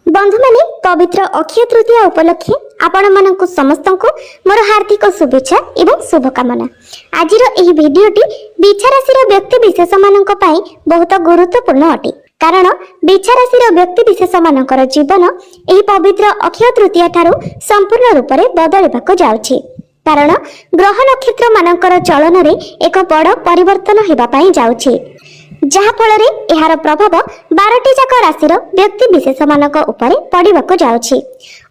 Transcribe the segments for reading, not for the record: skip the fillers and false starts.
बंधु माने पवित्र अक्षय तृतीया उपलक्षे आपण मानकु समस्तंकु मोर हार्दिक शुभेच्छा एवं शुभकामना। आज भिडियोटी बिछा राशि व्यक्ति विशेष मानक पई बहुत गुरुत्वपूर्ण अटे, कारण बिछा राशि व्यक्ति विशेष मानकर जीवन एही पवित्र अक्षय तृतीया ठारू संपूर्ण रूप से बदलिबाक जाउछि। कारण ग्रह नक्षत्र मानकर चलन रे एक बड़ परिवर्तन हेबा पई जाउछि, जहा फल यार प्रभाव 12टी जाक राशि व्यक्ति विशेष मानक उपरे पड़िबाक जाउछि।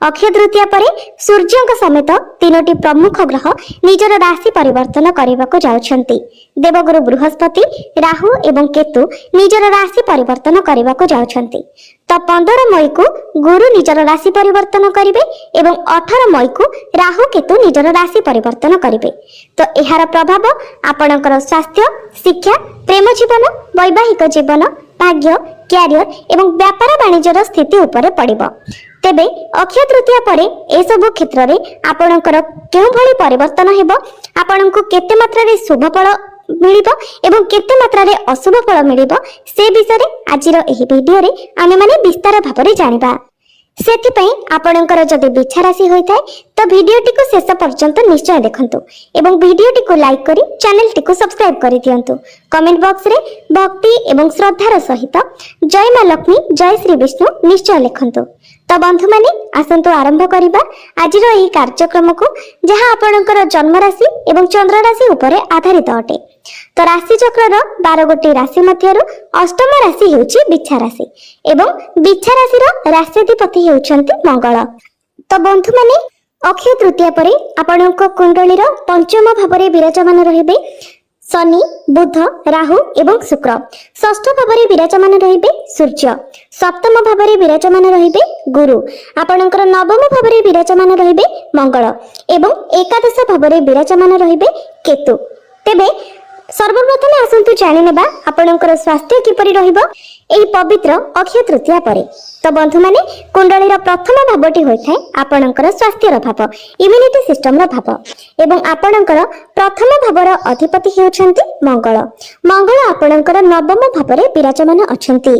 अक्षय तृतीया परे सूर्य समेत 3टी प्रमुख ग्रह निजर राशि परिवर्तन करने जाउछंती। देवगुरु बृहस्पति, राहु एवं केतु निजर राशि परिवर्तन करने जाउछंती। तो 15 मई को गुरु निजर राशि परिवर्तन करिवे एवं 18 मई को राहु केतु निजर राशि परिवर्तन करिवे। तो यार प्रभाव आपणकर स्वास्थ्य, शिक्षा, प्रेम जीवन, वैवाहिक जीवन, भाग्य, क्यारियर एवं व्यापार वाणिज्यर स्थिति उपरे पड़िबो। तेबे अक्षय तृतीया परे ए सब क्षेत्र रे आपणकर केउ भली परिवर्तन हेबो, आपणको केते मात्रा रे शुभ फल मिलिबो एवं केते मात्रा रे अशुभ फल मिलिबो, से विषय रे आजिर एही वीडियो रे आमे माने विस्तार भाबरे जानिबा। सेथिपई आपणकर जदि बिछा राशि होइथाय तो वीडियोटी को शेष पर्यंत निश्चय देखंतु एवं वीडियोटी को लाइक करी चैनल टी को सब्सक्राइब करि दियंतु। कमेंट बॉक्स रे भक्ति एवं श्रद्धार सहित जय मां लक्ष्मी, जय श्री विष्णु निश्चय लिखंतु। तो बंधु माने आसंतु आरंभ करिबा आजिर एही कार्यक्रम को, जहां आपणकर जन्म राशि एवं चंद्र राशि उपरे आधारित अटे। तो राशि चक्र 12 गोटी राशि मध्यरु अष्टम राशि हेउची बिछा राशि एवं बिछा राशि राष्ट्राधिपति हेउचंती मंगल। तो बंधु माने अक्षय तृतीया परे आपणक कुंडलीर पंचम भावरे विराजमान रहिबे शनि, बुध, राहु एवं शुक्र। षष्ठ भावरे विराजमान रहिबे सूर्य। सप्तम भावरे विराजमान रहिबे गुरु। आपणकर नवम भावरे विराजमान रहिबे मंगल एवं एकादश भावरे विराजमान रहिबे केतु। तेबे सर्वप्रथम आसंतु जानि नेबा आपणकर स्वास्थ्य किपरि रहिबो एही पवित्र अक्षय तृतीया परे। तो बंधु माने कुंडलीर प्रथम भावटी होइथाय आपणकर स्वास्थ्यर भाव, इम्युनिटी सिस्टम रो भाव एवं आपणकर प्रथम भावर अधिपति हेउछंती मंगल। मंगल आपणकर नवम भावरे विराजमान अछंती।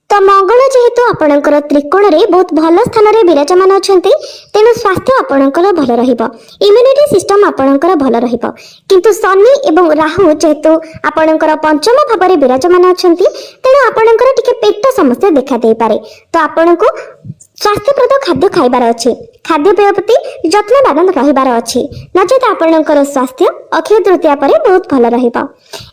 तो मंगल जेहेतु आपणकर त्रिकोण रे बहुत भल स्थान रे विराजमान अछंती, तेनु स्वास्थ्य आपणकर भल रहिबो, इम्युनिटी सिस्टम आपणकर भल रहिबो। किंतु शनि एवं राहु जेहेतु आपणकर पंचम भाव रे विराजमान अछंती, तेनु आपणकर टिके पेट समस्या देखा देई पारे। तो आपणको स्वास्थ्यप्रद खाद्य खाइबार अछि, खाद्यपेय प्रति जत्नवान रहिबार अछि, नचेत आपणकर स्वास्थ्य अक्षय तृतीया परे बहुत भल रहिबो।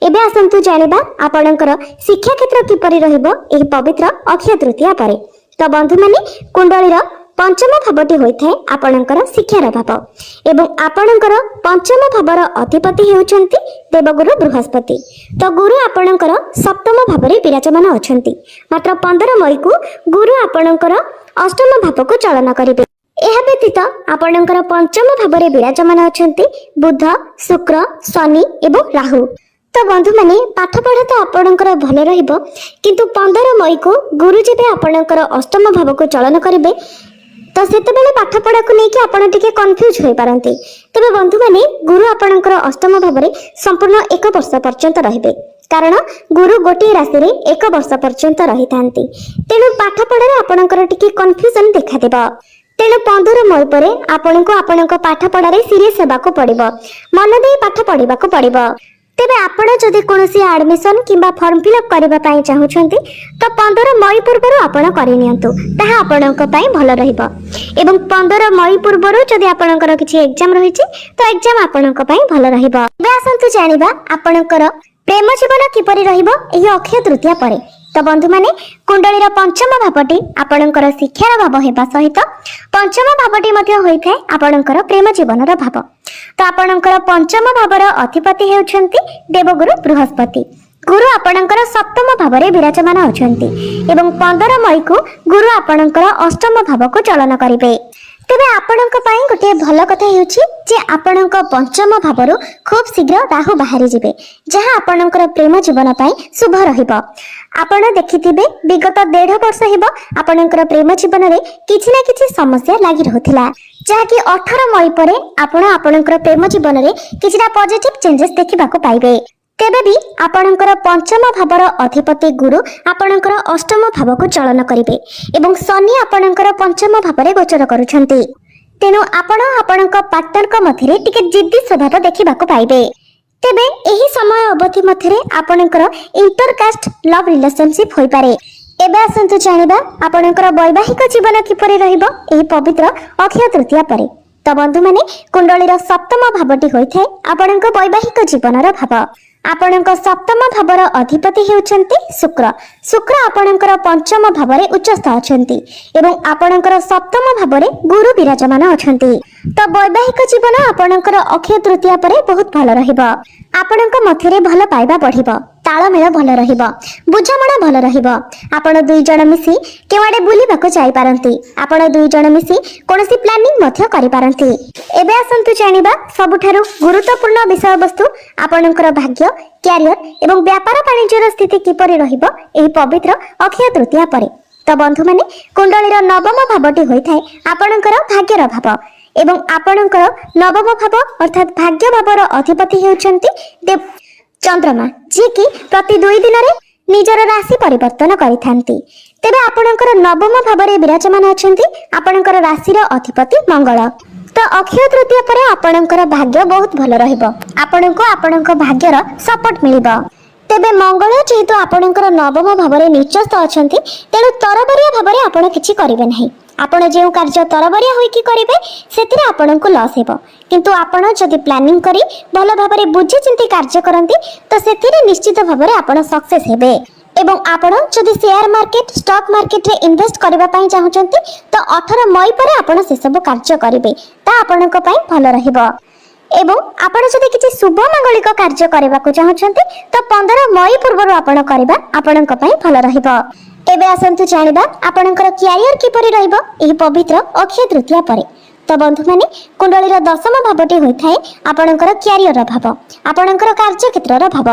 एबे आसंतु जानिबा आपणकर शिक्षा क्षेत्र किपरि रहिबो एही पवित्र अक्षय तृतीया परे। तो बंधु माने कुंडलीर पंचम भावटी होइथाय आपणकर शिक्षार भाव एवं आपणकर पंचम भावर अधिपति हेउचंती देवगुरु बृहस्पति। तो गुरु आपणकर सप्तम भावरे विराजमान अछंती। मात्र 15 मई को गुरु आपणकर अष्टम भाव को चलन करिवे। एहा व्यतीत आपणकर पंचम भावरे विराजमान अछंती बुध, शुक्र, शनि एवं राहु। तो बंधु माने पाठ पढ़ा तो आपणकर भल रहिबो, किंतु 15 मई को गुरु जेबे आपणकर अष्टम भाव को चलन करिवे तो सेते बेले पाठ पढ़ा को लेके आपण टिके कंफ्यूज होई पारंती। तबे बंधु माने गुरु आपणकर अष्टम भावरे संपूर्ण 1 वर्ष पर्यंत रहिबे, कारण गुरु गोटे राशि रे 1 वर्ष पर्यंत रहिथांती। तेनु पाठ पढ़ा आपणकर टिके कंफ्यूजन देखा देबा। तेनु 15 मई परे आपणको आपणक पाठ पढ़ा रे सीरियस हेबाको पड़िबो, मन दे पाठ पढ़िबाको पड़िबो। तेबे आपण जदि कोनोसी एडमिशन किंबा फॉर्म फिलअप करबा पई चाहुछंती तो 15 मई पूर्वरु आपण करि नियंतु, ताहा आपणक पई भल रहिबो। एवं 15 मई पूर्वरु जदि आपणकर किछि एग्जाम रहिछि तो एग्जाम आपणक पई भल रहिबो। बे आसंतु जानिबा आपणकर प्रेम जीवन किपरि रहिबो एही अक्षय तृतीया परे। तो बंधु माने कुंडलीर पंचम भावटी आपणकर शिक्षार भाव हेबा सहित पंचम भावटी मध्ये होइथाय आपणकर प्रेम जीवनर भाव। तो आपणकर पंचम भावर अधिपति हेउछंती देवगुरु बृहस्पति। गुरु आपणकर सप्तम भावरे विराजमान अछंती एवं 15 मई को गुरु आपणकर अष्टम भाव को चलन करिवे। तेबे आपणक पई गोटे भल कथा हेउछि जे आपणक पंचम भावरु खूब शीघ्र राहु बाहरी जिवे, जहां आपणकर प्रेम जीवन पई शुभ रहिबो। आपण देखिथिबे विगत 1.5 वर्ष हेबो आपणकर प्रेम जीवन रे किछि ना किछि समस्या लागि रहथिला, जहा कि 18 मई परे आपण आपणकर प्रेम जीवन रे किछिटा पॉजिटिव चेंजेस देखिबाको पाइबे। तेबे भी आपणकर पंचम भावर अधिपति गुरु आपणकर अष्टम भाव को चलन करिवे एवं शनि आपणकर पंचम भाव गोचर करुछंती। तेणु आपण आपणक पार्टनर मध्य टिके जिद्दी स्वभाव देखा पाइबे। तेबे एही समय अवधि मध्य आपणकर इंटरकास्ट लव रिलेशनशिप होई पारे। एबे आसंतु जानिबा आपणकर वैवाहिक जीवन किपरि रहिबो एही पवित्र अक्षय तृतीया परे। तो बंधु माने कुंडलीर सप्तम भावटी होइथे आपणक वैवाहिक जीवनर भाव। आपणक सप्तम भावर अधिपति हेउछन्ति शुक्र। शुक्र आपणकर पंचम भावरे उच्चस्थ अछन्ति एवं आपणकर सप्तम भावरे गुरु विराजमान अछन्ति। तो वैवाहिक जीवन आपणकर अक्षय तृतीया परे बहुत भल रहिबो। आपणक मध्यरे भल पाइबा बढ़िबो, तालमेल भल रहिबो, बुझामणा भल रहिबो। आपण दुई जण मिसी केवाडे बुलिबाको जाई पारंती। आपण दुई जण मिसी कोनोसी प्लानिंग मध्य करि पारंती। एबे आसंतु जानिबा सबुठारु गुरुत्वपूर्ण विषय वस्तु आपणकर भाग्य, क्यारियर एवं व्यापार वाणिज्यर स्थिति किपरि रहिबो एही पवित्र अक्षय तृतीया परे। तो बंधु माने कुंडलीर नवम भावटी होइथाय आपणकर भाग्यर भाव एवं आपणकर नवम भाव अर्थात भाग्य भावर अधिपति हेउछन्ति देव चंद्रमा, जे कि प्रति 2 दिन रे निजर राशि परिवर्तन करिथांती। तेबे आपणकर नवम भावरे विराजमान अछन्ति आपणकर राशिर अधिपति मंगल। तो अक्षय तृतीया परे आपणकर भाग्य बहुत भल रहिबो। आपणको आपणक भाग्यर सपोर्ट मिलिबो। तेबे मंगल जेहेतु आपणकर नवम भावरे निचस्थ अछन्ति तेणु तरबरिया भावरे आपण किछि करिवे नाही। आपण जे कार्य तरबरिया होई कि करिवे सेतिरे आपणको लॉस हेबो। किंतु आपण जदि प्लानिंग करी भल भावरे बुझी चिंती कार्य करंती तो सेतिरे निश्चित भावरे आपण सक्सेस हेबे। एवं आपण जदि शेयर मार्केट स्टॉक मार्केट रे इन्वेस्ट करबा पई चाहुचंती तो 18 मई परे आपण से सब कार्य करिवे ता आपणक पई भल रहिबो। एवं आपण जदि किछि शुभ मंगलिक कार्य करबा को चाहुचंती तो 15 मई पूर्व आपण करबा आपणक पई भल रहिबो। एबे आसंतु जानिबा आपणकर क्यारियर किपरि रहिबो एही पवित्र अक्षय तृतीया परे। तो बंधु माने कुंडलीर दशम भावटी होइथाय आपणकर क्यारियर भाव, आपणकर कार्य क्षेत्रर भाव।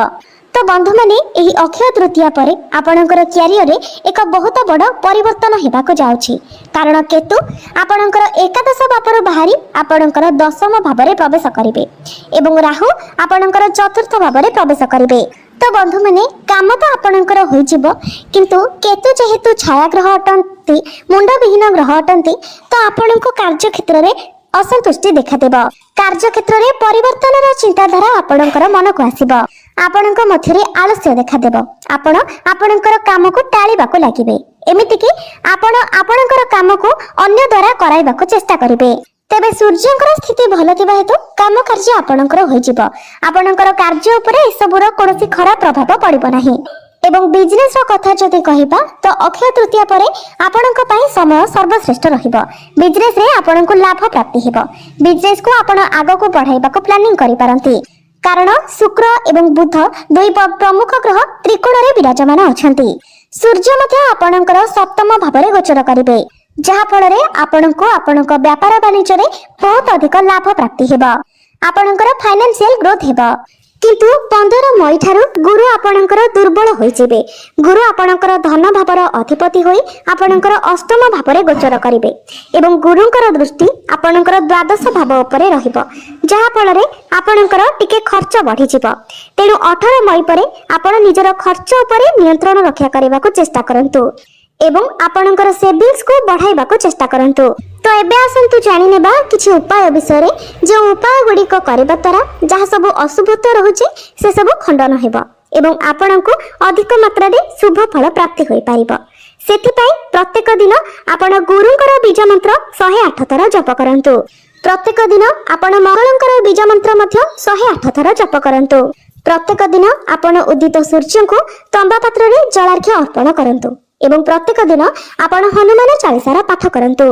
तो बंधु माने एही अक्षय तृतीया परे आपणकर क्यारियर रे एक बहुत बड़ परिवर्तन हेबाको जाउछि। कारण केतु आपणकर एकादश भावर बाहरी आपणकर दशम भावरे प्रवेश करिवे एवं राहु आपणकर चतुर्थ भावरे प्रवेश करिवे। तो बंधु माने काम तो आपणकर होई जिवो किंतु केतु जेहेतु छाया ग्रह अटंती मुंड विहीन ग्रह अटंती तो आपणको कार्य क्षेत्र रे असंतुष्टि देखा देबो। कार्य क्षेत्र रे परिवर्तनर चिंताधारा आपणकर मन को आसीबो। आपणक मध्यरे आलस्य देखा देबो। आपण आपणकर काम को टाळीबाको लागिबे। एमिति कि आपण आपणकर काम को अन्य द्वारा कराइबाको चेष्टा करिवे। तेबे सूर्यंकर स्थिति भल थिबा हेतु काम कार्य आपणकर होई जिवो। आपणकर कार्य उपरे एसबुर कोनोसी खराब प्रभाव पड़िबो नाही। एवं बिजनेस रो कथा जदि कहिबा तो अक्षय तृतीया परे आपणक पई समय सर्वश्रेष्ठ रहिबो। बिजनेस रे आपणको लाभ प्राप्ति हेबो। बिजनेस को आपण आगो को बढ़ाइबाको प्लानिंग करि पारंती। कारण शुक्र एवं बुध दुई प्रमुख ग्रह त्रिकोण रे विराजमान अछंती। सूर्य मध्य आपणकर सप्तम भावरे गोचर करिवे जहा फल रे आपणको आपणक व्यापार वाणिज्य रे बहुत अधिक लाभ प्राप्ति हेबो। आपणकर फाइनेंशियल ग्रोथ हेबो। किंतु 15 मई ठारू गुरु आपणकर दुर्बल होई जेबे। गुरु आपणकर धन भावर अधिपति होई आपणकर अष्टम भावरे गोचर करिवे एवं गुरुंकर दृष्टि आपणकर द्वादश भाव उपरे रहिबो जहा फल रे आपणकर टिके खर्च बढ़ी जिवो। तेणु 18 मई परे आपण निजर खर्च उपरे नियंत्रण रक्षा करबा को चेष्टा करंतु एवं आपणकर सेविंग्स को बढ़ाइबा को चेष्टा करंतु। तो एबे आसंतु जानि नेबा किछि उपाय विषय रे जे उपाय गुडी को करबा तारा जहा सब अशुभत्व रहउचे से सब खंडन हेबो एवं आपणको अधिक मात्रा रे शुभ फल प्राप्ति होई पारिबो। सेति पई प्रत्येक दिन आपण गुरुंकर बीज मंत्र 108 थर जप करंतु। प्रत्येक दिन आपण मंगलंकर बीज मंत्र मध्य 108 थर जप करंतु। प्रत्येक दिन आपण उदित सूर्य को तंबा पात्र रे जलार्घ्य अर्पण करंतु एवं प्रत्येक दिन आपण हनुमान चालीसा पाठ करंतु।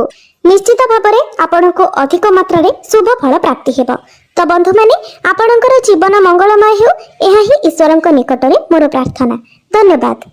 निश्चित भाबरे आपनको अधिक मात्रा रे शुभ फल प्राप्ति हेबो। तो बंधु माने आपणकर जीवन मंगलमय हो एहा ही ईश्वरक निकट रे मोर प्रार्थना। धन्यवाद।